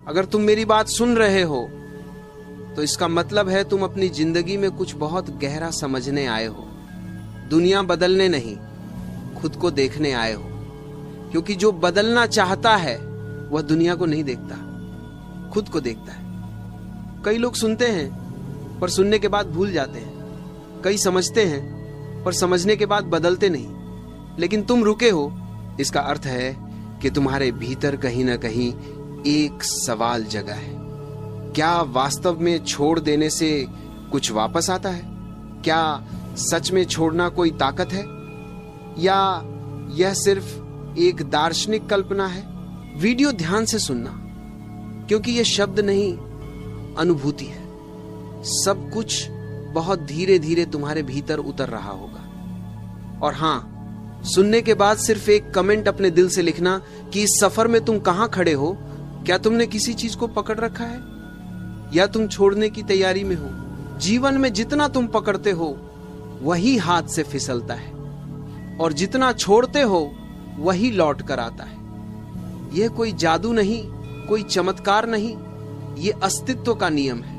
अगर तुम मेरी बात सुन रहे हो तो इसका मतलब है तुम अपनी जिंदगी में कुछ बहुत गहरा समझने आए हो। दुनिया बदलने नहीं, खुद को देखने आए हो। क्योंकि जो बदलना चाहता है वह दुनिया को नहीं देखता, खुद को देखता है। कई लोग सुनते हैं पर सुनने के बाद भूल जाते हैं। कई समझते हैं पर समझने के बाद बदलते नहीं। लेकिन तुम रुके हो, इसका अर्थ है कि तुम्हारे भीतर कहीं ना कहीं एक सवाल जगा है। क्या वास्तव में छोड़ देने से कुछ वापस आता है? क्या सच में छोड़ना कोई ताकत है, या यह सिर्फ एक दार्शनिक कल्पना है? वीडियो ध्यान से सुनना, क्योंकि यह शब्द नहीं, अनुभूति है। सब कुछ बहुत धीरे धीरे तुम्हारे भीतर उतर रहा होगा। और हां, सुनने के बाद सिर्फ एक कमेंट अपने दिल से लिखना कि इस सफर में तुम कहां खड़े हो। क्या तुमने किसी चीज को पकड़ रखा है, या तुम छोड़ने की तैयारी में हो? जीवन में जितना तुम पकड़ते हो वही हाथ से फिसलता है, और जितना छोड़ते हो वही लौट कर आता है। यह कोई जादू नहीं, कोई चमत्कार नहीं, यह अस्तित्व का नियम है।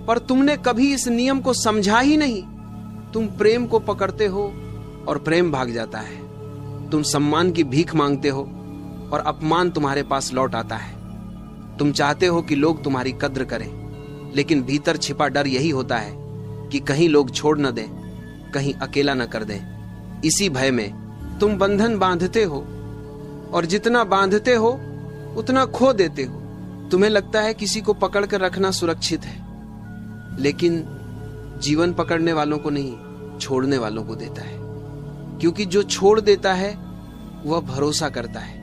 पर तुमने कभी इस नियम को समझा ही नहीं। तुम प्रेम को पकड़ते हो और प्रेम भाग जाता है। तुम सम्मान की भीख मांगते हो और अपमान तुम्हारे पास लौट आता है। तुम चाहते हो कि लोग तुम्हारी कद्र करें, लेकिन भीतर छिपा डर यही होता है कि कहीं लोग छोड़ न दें, कहीं अकेला न कर दें। इसी भय में तुम बंधन बांधते हो, और जितना बांधते हो उतना खो देते हो। तुम्हें लगता है किसी को पकड़ कर रखना सुरक्षित है, लेकिन जीवन पकड़ने वालों को नहीं, छोड़ने वालों को देता है। क्योंकि जो छोड़ देता है वह भरोसा करता है,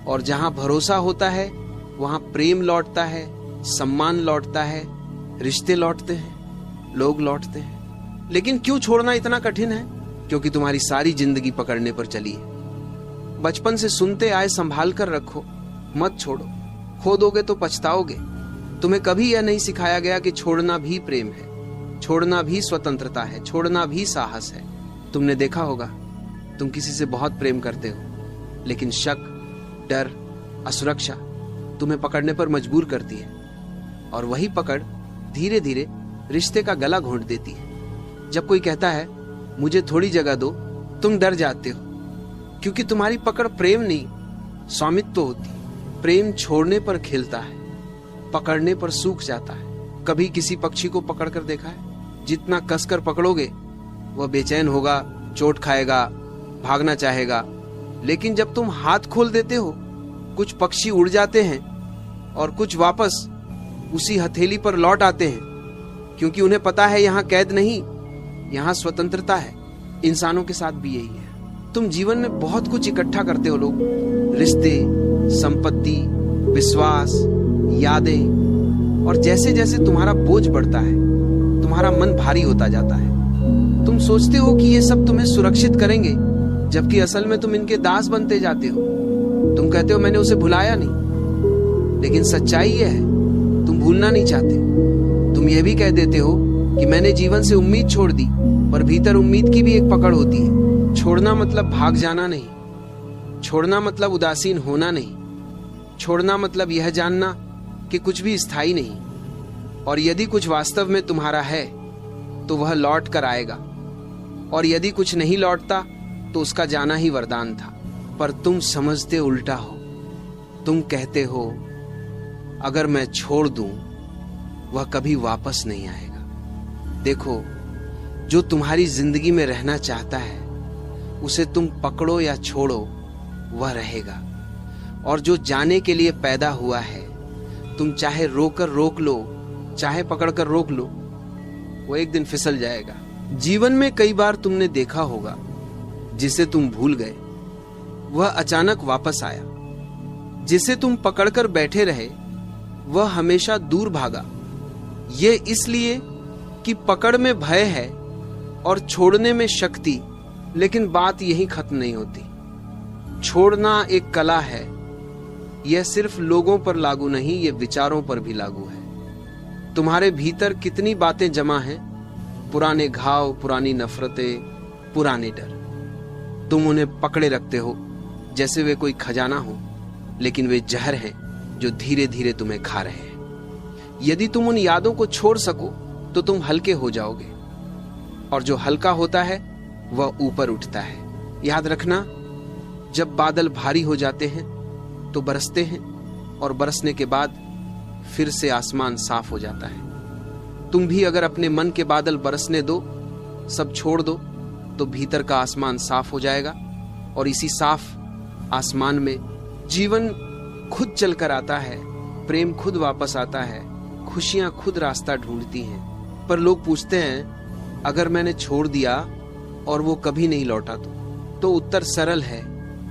और जहां भरोसा होता है वहां प्रेम लौटता है, सम्मान लौटता है, रिश्ते लौटते हैं, लोग लौटते हैं। लेकिन क्यों छोड़ना इतना कठिन है? क्योंकि तुम्हारी सारी जिंदगी पकड़ने पर चली है। बचपन से सुनते आए संभाल कर रखो, मत छोड़ो। खो दोगे तो पछताओगे। तुम्हें कभी यह नहीं सिखाया गया कि छोड़ना भी प्रेम है, छोड़ना भी स्वतंत्रता है, छोड़ना भी साहस है। तुमने देखा होगा, तुम किसी से बहुत प्रेम करते हो, लेकिन शक, डर, असुरक्षा तुम्हें पकड़ने पर मजबूर करती है, और वही पकड़ धीरे धीरे रिश्ते का गला घोंट देती है। जब कोई कहता है मुझे थोड़ी जगह दो, तुम डर जाते हो, क्योंकि तुम्हारी पकड़ प्रेम नहीं, स्वामित्व होती। प्रेम छोड़ने पर खिलता है, पकड़ने पर सूख जाता है। कभी किसी पक्षी को पकड़ कर देखा है? जितना कसकर पकड़ोगे वह बेचैन होगा, चोट खाएगा, भागना चाहेगा। लेकिन जब तुम हाथ खोल देते हो, कुछ पक्षी उड़ जाते हैं और कुछ वापस उसी हथेली पर लौट आते हैं, क्योंकि उन्हें पता है यहां कैद नहीं, यहां स्वतंत्रता है। इंसानों के साथ भी यही है। तुम जीवन में बहुत कुछ इकट्ठा करते हो लोग, रिश्ते, संपत्ति, विश्वास, यादें, और जैसे जैसे तुम्हारा बोझ बढ़ता है तुम्हारा मन भारी होता जाता है। तुम सोचते हो कि ये सब तुम्हें सुरक्षित करेंगे, जबकि असल में तुम इनके दास बनते जाते हो। तुम कहते हो मैंने उसे भुलाया नहीं, लेकिन सच्चाई यह है तुम भूलना नहीं चाहते। तुम यह भी कह देते हो कि मैंने जीवन से उम्मीद छोड़ दी, पर भीतर उम्मीद की भी एक पकड़ होती है। छोड़ना मतलब भाग जाना नहीं, छोड़ना मतलब उदासीन होना नहीं, छोड़ना मतलब यह जानना कि कुछ भी स्थायी नहीं, और यदि कुछ वास्तव में तुम्हारा है तो वह लौट कर आएगा, और यदि कुछ नहीं लौटता तो उसका जाना ही वरदान था। पर तुम समझते उल्टा हो। तुम कहते हो अगर मैं छोड़ दूं वह कभी वापस नहीं आएगा। देखो, जो तुम्हारी जिंदगी में रहना चाहता है उसे तुम पकड़ो या छोड़ो, वह रहेगा। और जो जाने के लिए पैदा हुआ है, तुम चाहे रोकर रोक लो, चाहे पकड़कर रोक लो, वो एक दिन फिसल जाएगा। जीवन में कई बार तुमने देखा होगा जिसे तुम भूल गए वह अचानक वापस आया, जिसे तुम पकड़कर बैठे रहे वह हमेशा दूर भागा। ये इसलिए कि पकड़ में भय है और छोड़ने में शक्ति। लेकिन बात यही खत्म नहीं होती। छोड़ना एक कला है। यह सिर्फ लोगों पर लागू नहीं, यह विचारों पर भी लागू है। तुम्हारे भीतर कितनी बातें जमा हैं, पुराने घाव, पुरानी नफरतें, पुराने डर। तुम उन्हें पकड़े रखते हो जैसे वे कोई खजाना हो, लेकिन वे जहर हैं जो धीरे धीरे तुम्हें खा रहे हैं। यदि तुम उन यादों को छोड़ सको तो तुम हल्के हो जाओगे, और जो हल्का होता है वह ऊपर उठता है। याद रखना, जब बादल भारी हो जाते हैं तो बरसते हैं, और बरसने के बाद फिर से आसमान साफ हो जाता है। तुम भी अगर अपने मन के बादल बरसने दो, सब छोड़ दो, तो भीतर का आसमान साफ हो जाएगा, और इसी साफ आसमान में जीवन खुद चलकर आता है, प्रेम खुद वापस आता है, खुशियां खुद रास्ता ढूंढती हैं। पर लोग पूछते हैं, अगर मैंने छोड़ दिया और वो कभी नहीं लौटा तो उत्तर सरल है,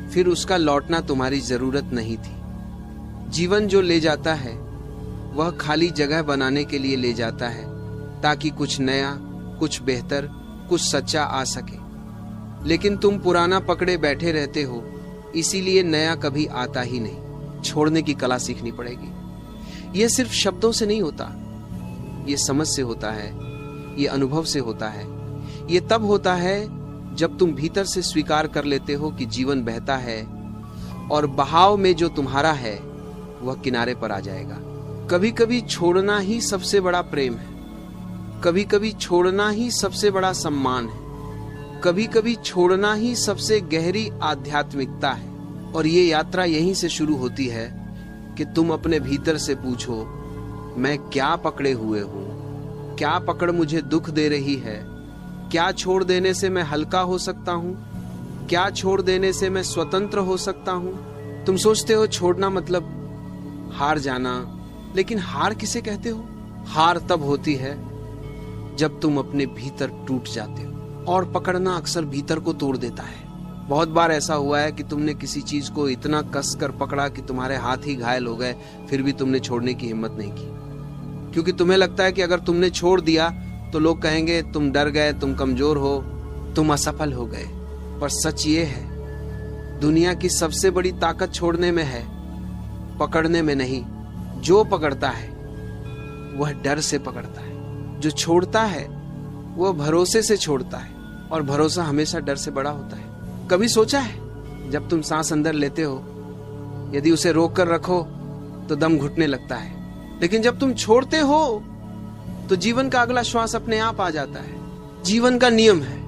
फिर उसका लौटना तुम्हारी जरूरत नहीं थी। जीवन जो ले जाता है वह खाली जगह बनाने के लिए ले जाता है, ताकि कुछ नया, कुछ बेहतर, कुछ सच्चा आ सके। लेकिन तुम पुराना पकड़े बैठे रहते हो, इसीलिए नया कभी आता ही नहीं। छोड़ने की कला सीखनी पड़ेगी। यह सिर्फ शब्दों से नहीं होता, ये समझ से होता है, ये अनुभव से होता है। ये तब होता है जब तुम भीतर से स्वीकार कर लेते हो कि जीवन बहता है, और बहाव में जो तुम्हारा है वह किनारे पर आ जाएगा। कभी कभी छोड़ना ही सबसे बड़ा प्रेम है, कभी कभी छोड़ना ही सबसे बड़ा सम्मान है, कभी कभी छोड़ना ही सबसे गहरी आध्यात्मिकता है। और ये यात्रा यहीं से शुरू होती है कि तुम अपने भीतर से पूछो, मैं क्या पकड़े हुए हूँ? क्या पकड़ मुझे दुख दे रही है? क्या छोड़ देने से मैं हल्का हो सकता हूँ? क्या छोड़ देने से मैं स्वतंत्र हो सकता हूँ? तुम सोचते हो छोड़ना मतलब हार जाना, लेकिन हार किसे कहते हो? हार तब होती है जब तुम अपने भीतर टूट जाते हो, और पकड़ना अक्सर भीतर को तोड़ देता है। बहुत बार ऐसा हुआ है कि तुमने किसी चीज को इतना कस कर पकड़ा कि तुम्हारे हाथ ही घायल हो गए, फिर भी तुमने छोड़ने की हिम्मत नहीं की, क्योंकि तुम्हें लगता है कि अगर तुमने छोड़ दिया तो लोग कहेंगे तुम डर गए, तुम कमजोर हो, तुम असफल हो गए। पर सच ये है, दुनिया की सबसे बड़ी ताकत छोड़ने में है, पकड़ने में नहीं। जो पकड़ता है वह डर से पकड़ता है, जो छोड़ता है वह भरोसे से छोड़ता है, और भरोसा हमेशा डर से बड़ा होता है। कभी सोचा है, जब तुम सांस अंदर लेते हो, यदि उसे रोक कर रखो तो दम घुटने लगता है, लेकिन जब तुम छोड़ते हो तो जीवन का अगला श्वास अपने आप आ जाता है। जीवन का नियम है,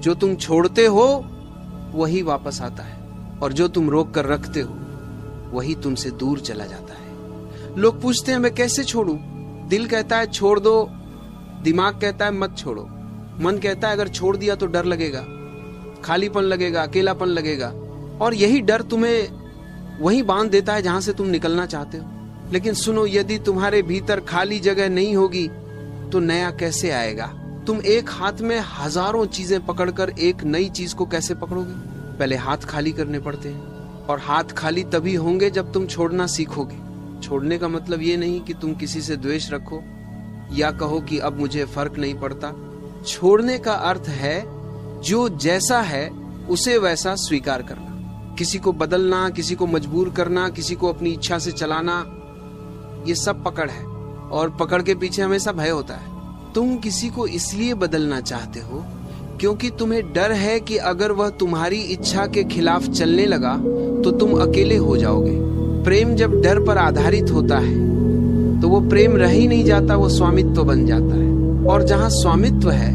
जो तुम छोड़ते हो वही वापस आता है, और जो तुम रोक कर रखते हो वही तुमसे दूर चला जाता है। लोग पूछते हैं मैं कैसे छोड़ूं? दिल कहता है छोड़ दो, दिमाग कहता है मत छोड़ो, मन कहता है अगर छोड़ दिया तो डर लगेगा, खालीपन लगेगा, अकेलापन लगेगा, और यही डर तुम्हें वहीं बांध देता है जहां से तुम निकलना चाहते हो। लेकिन सुनो, यदि तुम्हारे भीतर खाली जगह नहीं होगी तो नया कैसे आएगा? तुम एक हाथ में हजारों चीजें पकड़कर एक नई चीज को कैसे पकड़ोगे? पहले हाथ खाली करने पड़ते हैं, और हाथ खाली तभी होंगे जब तुम छोड़ना सीखोगे। छोड़ने का मतलब ये नहीं कि तुम किसी से द्वेष रखो या कहो कि अब मुझे फर्क नहीं पड़ता। छोड़ने का अर्थ है जो जैसा है उसे वैसा स्वीकार करना। किसी को बदलना, किसी को मजबूर करना, किसी को अपनी इच्छा से चलाना, ये सब पकड़ है, और पकड़ के पीछे हमेशा भय होता है। तुम किसी को इसलिए बदलना चाहते हो क्योंकि तुम्हें डर है कि अगर वह तुम्हारी इच्छा के खिलाफ चलने लगा तो तुम अकेले हो जाओगे। प्रेम जब डर पर आधारित होता है तो वो प्रेम रह ही नहीं जाता, वो स्वामित्व बन जाता है। और जहां स्वामित्व है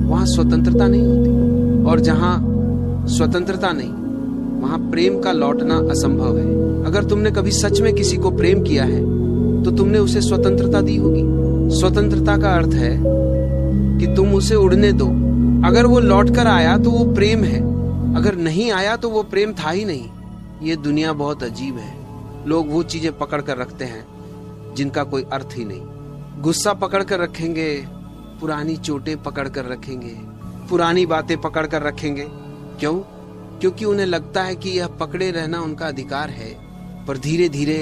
वहां स्वतंत्रता नहीं होती, और जहां स्वतंत्रता नहीं वहां प्रेम का लौटना असंभव है। अगर तुमने कभी सच में किसी को प्रेम किया है तो तुमने उसे स्वतंत्रता दी होगी। स्वतंत्रता का अर्थ है कि तुम उसे उड़ने दो। अगर वो लौट कर आया तो वो प्रेम है, अगर नहीं आया तो वो प्रेम था ही नहीं। ये दुनिया बहुत अजीब है। लोग वो चीजें पकड़ कर रखते हैं जिनका कोई अर्थ ही नहीं। गुस्सा पकड़ कर रखेंगे, पुरानी चोटें पकड़ कर रखेंगे, पुरानी बातें पकड़ कर रखेंगे। क्यों? क्योंकि उन्हें लगता है कि यह पकड़े रहना उनका अधिकार है। पर धीरे धीरे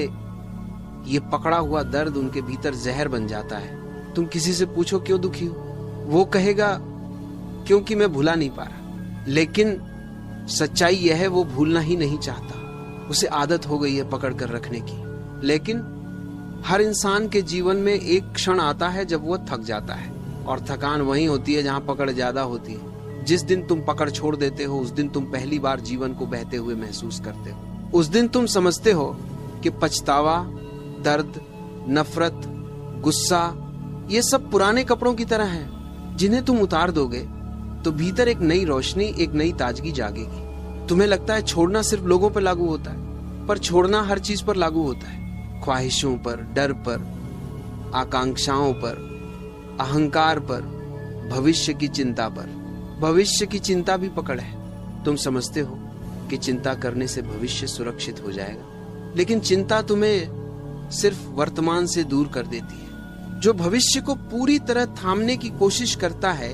ये पकड़ा हुआ दर्द उनके भीतर जहर बन जाता है। तुम किसी से पूछो क्यों दुखी हो, वो कहेगा क्योंकि मैं भुला नहीं पा रहा। लेकिन सच्चाई यह है वो भूलना ही नहीं चाहता, उसे आदत हो गई है पकड़ कर रखने की। लेकिन हर इंसान के जीवन में एक क्षण आता है जब वो थक जाता है, और थकान वहीं होती है जहां पकड़ ज्यादा होती है। जिस दिन तुम पकड़ छोड़ देते हो उस दिन तुम पहली बार जीवन को बहते हुए महसूस करते हो। उस दिन तुम समझते हो कि पछतावा, दर्द, नफरत, गुस्सा ये सब पुराने कपड़ों की तरह हैं, जिन्हें तुम उतार दोगे तो भीतर एक नई रोशनी, एक नई ताजगी जागेगी। तुम्हें लगता है छोड़ना सिर्फ लोगों पर लागू होता है, पर छोड़ना हर चीज पर लागू होता है। ख्वाहिशों पर, डर पर, आकांक्षाओं पर, अहंकार पर, भविष्य की चिंता पर। भविष्य की चिंता भी पकड़ है। तुम समझते हो कि चिंता करने से भविष्य सुरक्षित हो जाएगा, लेकिन चिंता तुम्हें सिर्फ वर्तमान से दूर कर देती है। जो भविष्य को पूरी तरह थामने की कोशिश करता है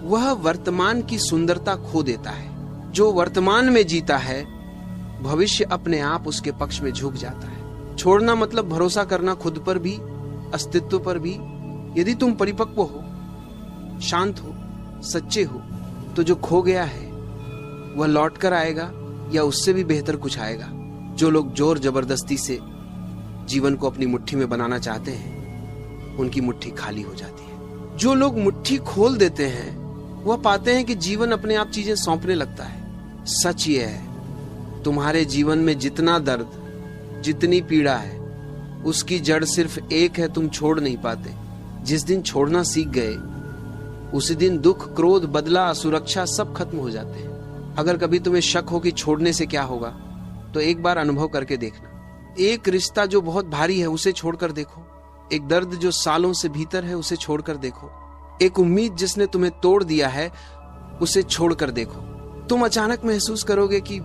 वह वर्तमान की सुंदरता खो देता है। जो वर्तमान में जीता है भविष्य अपने आप उसके पक्ष में झुक जाता है। छोड़ना मतलब भरोसा करना खुद पर भी, अस्तित्व पर भी। यदि तुम परिपक्व हो, शांत हो, सच्चे हो, तो जो खो गया है वह लौट कर आएगा या उससे भी बेहतर कुछ आएगा। जो लोग जोर जबरदस्ती से जीवन को अपनी मुट्ठी में बनाना चाहते हैं उनकी मुट्ठी खाली हो जाती है। जो लोग मुट्ठी खोल देते हैं वह पाते हैं कि जीवन अपने आप चीजें सौंपने लगता है। सच ये है, तुम्हारे जीवन में जितना दर्द, जितनी पीड़ा है, उसकी जड़ सिर्फ एक है, तुम छोड़ नहीं पाते। जिस दिन छोड़ना सीख गए उसी दिन दुख, क्रोध, बदला, असुरक्षा सब खत्म हो जाते हैं। अगर कभी तुम्हें शक हो कि छोड़ने से क्या होगा तो एक बार अनुभव करके देखना। एक रिश्ता जो बहुत भारी है उसे छोड़कर देखो। एक दर्द जो सालों से भीतर है उसे छोड़कर देखो। एक उम्मीद जिसने तुम्हें तोड़ दिया है उसे छोड़कर देखो। तुम अचानक महसूस करोगे कि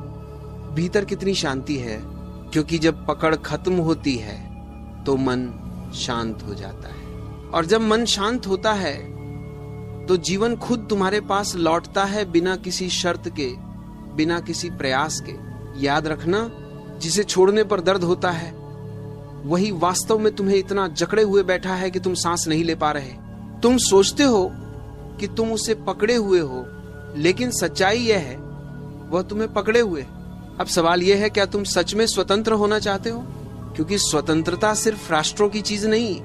भीतर कितनी शांति है, क्योंकि जब पकड़ खत्म होती है तो मन शांत हो जाता है। और जब मन शांत होता है तो जीवन खुद तुम्हारे पास लौटता है, बिना किसी शर्त के, बिना किसी प्रयास के। याद रखना, जिसे छोड़ने पर दर्द होता है वही वास्तव में तुम्हें इतना जकड़े हुए बैठा है कि तुम सांस नहीं ले पा रहे। तुम सोचते हो कि तुम उसे पकड़े हुए हो, लेकिन सच्चाई यह है वह तुम्हें पकड़े हुए। अब सवाल यह है, क्या तुम सच में स्वतंत्र होना चाहते हो? क्योंकि स्वतंत्रता सिर्फ राष्ट्रों की चीज नहीं,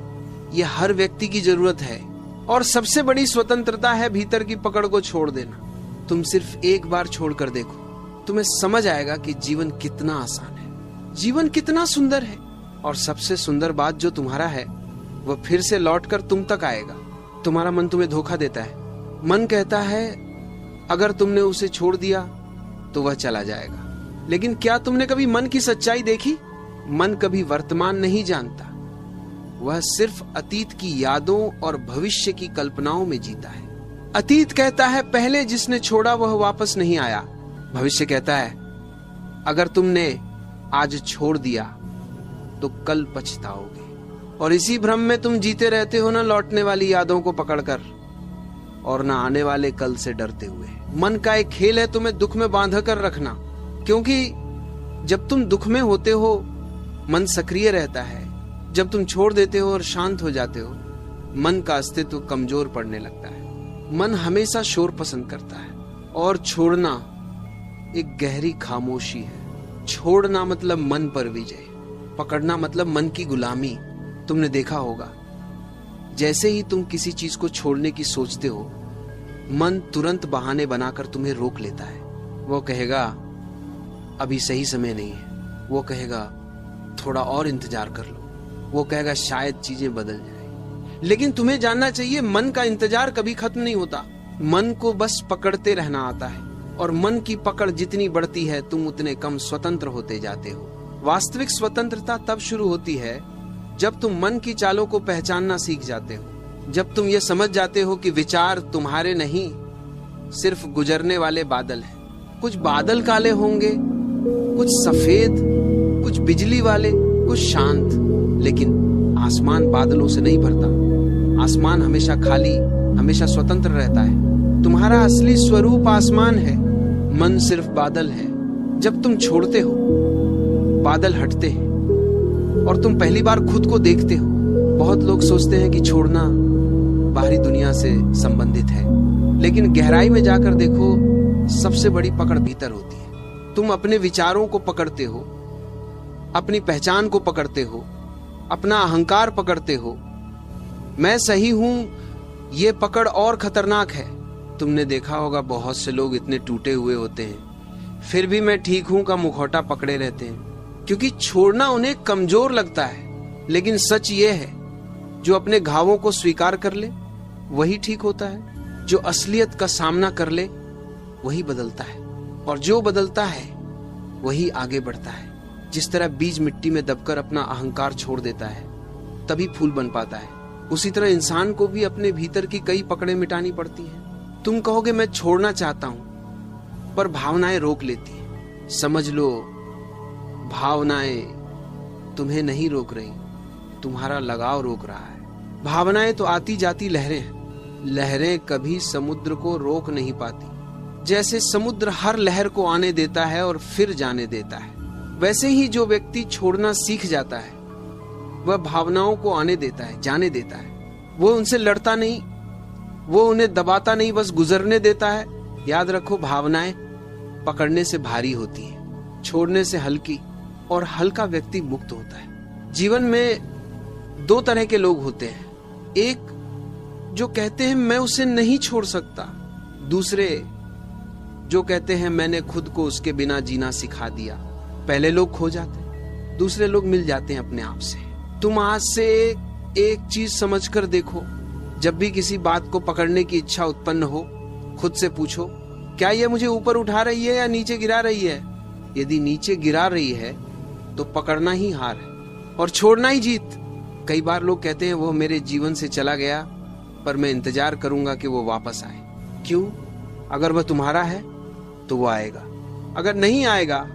यह हर व्यक्ति की जरूरत है। और सबसे बड़ी स्वतंत्रता है भीतर की पकड़ को छोड़ देना। तुम सिर्फ एक बार छोड़कर देखो, तुम्हें समझ आएगा कि जीवन कितना आसान है, जीवन कितना सुंदर है। और सबसे सुंदर बात जो तुम्हारा है वह फिर से लौटकर तुम तक आएगा। तुम्हारा मन तुम्हें धोखा देता है। मन कहता है अगर तुमने उसे छोड़ दिया तो वह चला जाएगा, लेकिन क्या तुमने कभी मन की सच्चाई देखी? मन कभी वर्तमान नहीं जानता, वह सिर्फ अतीत की यादों और भविष्य की कल्पनाओं में जीता है। अतीत कहता है पहले जिसने छोड़ा वह वापस नहीं आया। भविष्य कहता है अगर तुमने आज छोड़ दिया तो कल पछताओगे। और इसी भ्रम में तुम जीते रहते हो, ना लौटने वाली यादों को पकड़कर और ना आने वाले कल से डरते हुए। मन का एक खेल है तुम्हें दुख में बांध कर रखना, क्योंकि जब तुम दुख में होते हो मन सक्रिय रहता है। जब तुम छोड़ देते हो और शांत हो जाते हो मन का अस्तित्व कमजोर पड़ने लगता है। मन हमेशा शोर पसंद करता है और छोड़ना एक गहरी खामोशी है। छोड़ना मतलब मन पर विजय, पकड़ना मतलब मन की गुलामी। तुमने देखा होगा जैसे ही तुम किसी चीज को छोड़ने की सोचते हो मन तुरंत बहाने बनाकर तुम्हें रोक लेता है। वो कहेगा अभी सही समय नहीं है, वो कहेगा थोड़ा और इंतजार कर लो, वो कहेगा शायद चीजें बदल जाए। लेकिन तुम्हें जानना चाहिए मन का इंतजार कभी खत्म नहीं होता। मन को बस पकड़ते रहना आता है, और मन की पकड़ जितनी बढ़ती है तुम उतने कम स्वतंत्र होते जाते हो। वास्तविक स्वतंत्रता तब शुरू होती है जब तुम मन की चालों को पहचानना सीख जाते हो, जब तुम ये समझ जाते हो कि विचार तुम्हारे नहीं, सिर्फ गुजरने वाले बादल हैं। कुछ बादल काले होंगे, कुछ सफेद, कुछ बिजली वाले, कुछ शांत, लेकिन आसमान बादलों से नहीं भरता। आसमान हमेशा खाली, हमेशा स्वतंत्र रहता है। तुम्हारा असली स्वरूप आसमान है, मन सिर्फ बादल है। जब तुम छोड़ते हो बादल हटते हैं और तुम पहली बार खुद को देखते हो। बहुत लोग सोचते हैं कि छोड़ना बाहरी दुनिया से संबंधित है, लेकिन गहराई में जाकर देखो सबसे बड़ी पकड़ भीतर होती है। तुम अपने विचारों को पकड़ते हो, अपनी पहचान को पकड़ते हो, अपना अहंकार पकड़ते हो। मैं सही हूं, ये पकड़ और खतरनाक है। तुमने देखा होगा बहुत से लोग इतने टूटे हुए होते हैं फिर भी मैं ठीक हूं का मुखौटा पकड़े रहते हैं। क्योंकि छोड़ना उन्हें कमजोर लगता है, लेकिन सच ये है जो अपने घावों को स्वीकार कर ले वही ठीक होता है। जो असलियत का सामना कर ले वही बदलता है, और जो बदलता है वही आगे बढ़ता है। जिस तरह बीज मिट्टी में दबकर अपना अहंकार छोड़ देता है तभी फूल बन पाता है, उसी तरह इंसान को भी अपने भीतर की कई पकड़े मिटानी पड़ती हैं। तुम कहोगे मैं छोड़ना चाहता हूं, पर भावनाएं रोक लेती हैं। समझ लो, भावनाएं तुम्हें नहीं रोक रही, तुम्हारा लगाव रोक रहा है। भावनाएं तो आती जाती लहरें हैं। लहरें कभी समुद्र को रोक नहीं पाती। जैसे समुद्र हर लहर को आने देता है और फिर जाने देता है, वैसे ही जो व्यक्ति छोड़ना सीख जाता है वह भावनाओं को आने देता है, जाने देता है। वो उनसे लड़ता नहीं, वो उन्हें दबाता नहीं, बस गुजरने देता है। याद रखो, भावनाएं पकड़ने से भारी होती हैं, छोड़ने से हल्की, और हल्का व्यक्ति मुक्त होता है। जीवन में दो तरह के लोग होते हैं, एक जो कहते हैं मैं उसे नहीं छोड़ सकता, दूसरे जो कहते हैं मैंने खुद को उसके बिना जीना सिखा दिया। पहले लोग खो जाते, दूसरे लोग मिल जाते हैं अपने आप से। तुम आज से एक चीज समझकर देखो, जब भी किसी बात को पकड़ने की इच्छा उत्पन्न हो, खुद से पूछो क्या यह मुझे ऊपर उठा रही है या नीचे गिरा रही है। यदि नीचे गिरा रही है तो पकड़ना ही हार है और छोड़ना ही जीत। कई बार लोग कहते हैं वो मेरे जीवन से चला गया, पर मैं इंतजार करूंगा कि वो वापस आए। क्यों? अगर वह तुम्हारा है तो वो आएगा, अगर नहीं आएगा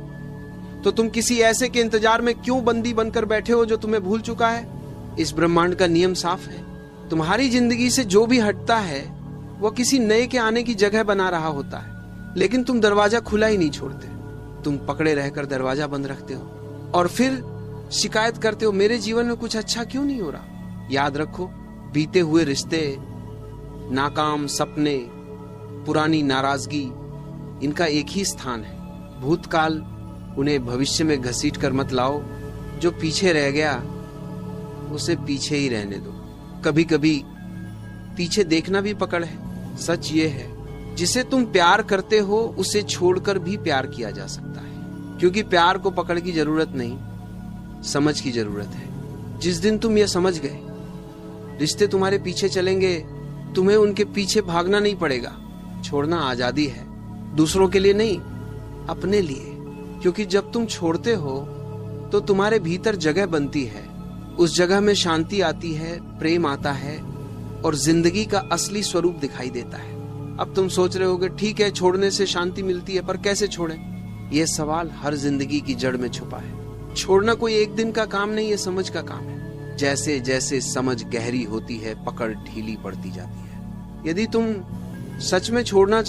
तो तुम किसी ऐसे के इंतजार में क्यों बंदी बनकर बैठे हो जो तुम्हें भूल चुका है। इस ब्रह्मांड का नियम साफ है, तुम्हारी जिंदगी से जो भी हटता है वह किसी नए के आने की जगह बना रहा होता है, लेकिन तुम दरवाजा खुला ही नहीं छोड़ते। तुम पकड़े रहकर दरवाजा बंद रखते हो और फिर शिकायत करते हो मेरे जीवन में कुछ अच्छा क्यों नहीं हो रहा। याद रखो, बीते हुए रिश्ते, नाकाम सपने, पुरानी नाराजगी, इनका एक ही स्थान है, भूतकाल। उन्हें भविष्य में घसीट कर मत लाओ। जो पीछे रह गया उसे पीछे ही रहने दो। कभी कभी पीछे देखना भी पकड़ है। सच ये है, जिसे तुम प्यार करते हो उसे छोड़कर भी प्यार किया जा सकता है, क्योंकि प्यार को पकड़ की जरूरत नहीं, समझ की जरूरत है। जिस दिन तुम यह समझ गए, रिश्ते तुम्हारे पीछे चलेंगे, तुम्हें उनके पीछे भागना नहीं पड़ेगा। छोड़ना आजादी है, दूसरों के लिए नहीं, अपने लिए। क्योंकि जब तुम छोड़ते हो तो तुम्हारे भीतर जगह बनती है, उस जगह में शांति आती है, प्रेम आता है और जिंदगी का असली स्वरूप दिखाई देता है। अब तुम सोच रहे होगे ठीक है, छोड़ने से शांति मिलती है, पर कैसे छोड़ें? यह सवाल हर जिंदगी की जड़ में छुपा है। छोड़ना कोई एक दिन का काम नहीं, ये समझ का काम है। जैसे जैसे समझ गहरी होती है, पकड़ ढीली पड़ती जाती है। यदि तुम सच में छोड़ना